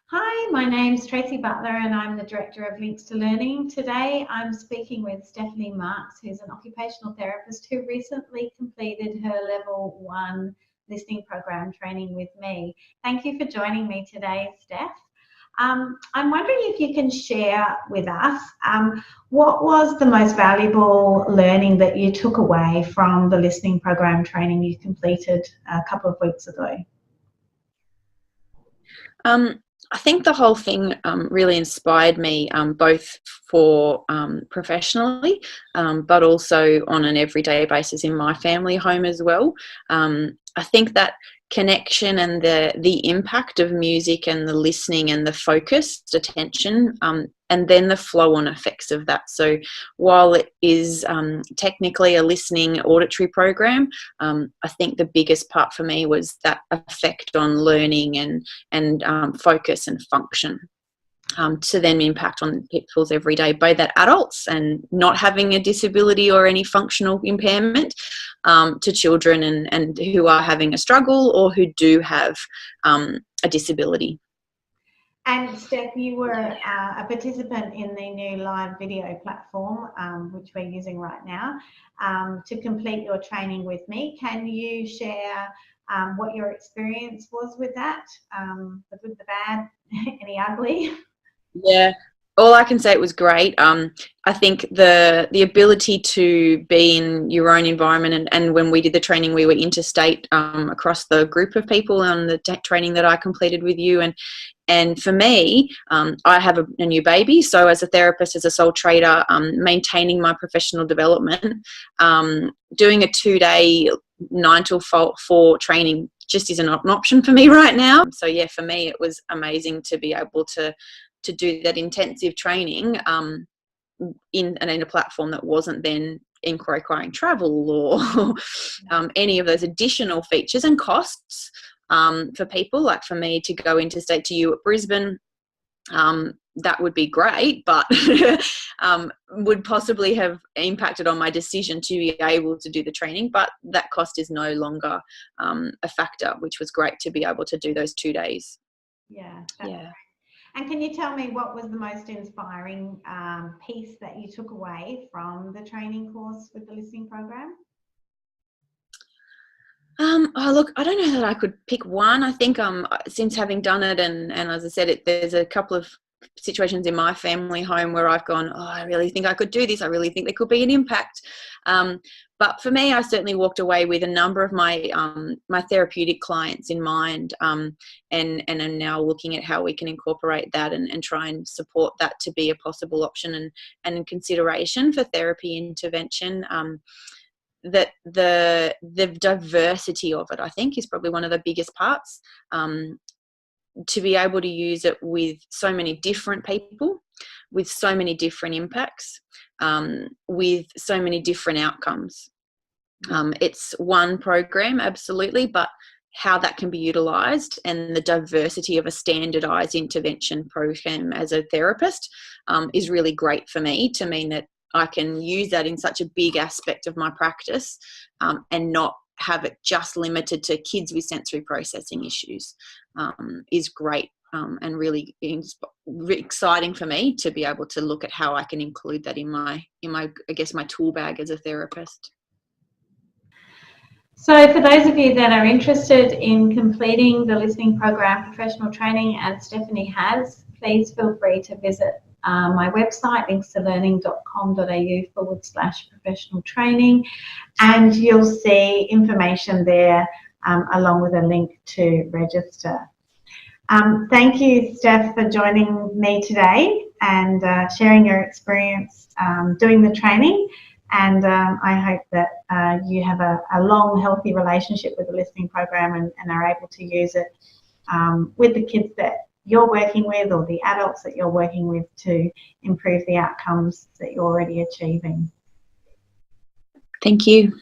Hi, my name's Tracey Butler and I'm the Director of Links to Learning. Today I'm speaking with Stephanie Marks, who's an occupational therapist who recently completed her Level 1 listening program training with me. Thank you for joining me today, Steph. I'm wondering if you can share with us what was the most valuable learning that you took away from the listening program training you completed a couple of weeks ago? I think the whole thing really inspired me, both for professionally, but also on an everyday basis in my family home as well. I think that connection and the impact of music and the listening and the focused attention, and then the flow-on effects of that. So while it is technically a listening auditory program, I think the biggest part for me was that effect on learning and focus and function. To then impact on people's everyday, both at adults and not having a disability or any functional impairment, to children and who are having a struggle or who do have a disability. And Steph, you were a participant in the new live video platform, which we're using right now, to complete your training with me. Can you share what your experience was with that? The good, the bad, any ugly? Yeah, all I can say, it was great. I think the ability to be in your own environment, and when we did the training, we were interstate across the group of people on the training that I completed with you. And for me, I have a new baby, so as a therapist, as a sole trader, maintaining my professional development, doing a 2-day 9 till 4 training just isn't an option for me right now. So yeah, for me, it was amazing to be able to do that intensive training in a platform that wasn't then requiring travel or any of those additional features and costs for people. Like for me to go interstate to you at Brisbane, that would be great, but would possibly have impacted on my decision to be able to do the training. But that cost is no longer a factor, which was great to be able to do those 2 days. Yeah. Yeah. And can you tell me what was the most inspiring piece that you took away from the training course with the listening program? Oh, look, I don't know that I could pick one. I think since having done it, and as I said, there's a couple of situations in my family home where I've gone, oh, I really think I could do this. I really think there could be an impact. But for me, I certainly walked away with a number of my my therapeutic clients in mind, and I'm now looking at how we can incorporate that and try and support that to be a possible option and consideration for therapy intervention. That the diversity of it, I think, is probably one of the biggest parts. To be able to use it with so many different people, with so many different impacts, with so many different outcomes. It's one program, absolutely, but how that can be utilised and the diversity of a standardised intervention program as a therapist is really great for me, to mean that I can use that in such a big aspect of my practice, and not have it just limited to kids with sensory processing issues, is great, and really exciting for me to be able to look at how I can include that in my I guess my tool bag as a therapist. So for those of you that are interested in completing the listening program professional training, as Stephanie has, please feel free to visit my website, linkstolearning.com.au/professional training, and you'll see information there along with a link to register. Thank you, Steph, for joining me today and sharing your experience doing the training. And I hope that you have a long, healthy relationship with the listening program and are able to use it with the kids that you're working with or the adults that you're working with to improve the outcomes that you're already achieving. Thank you.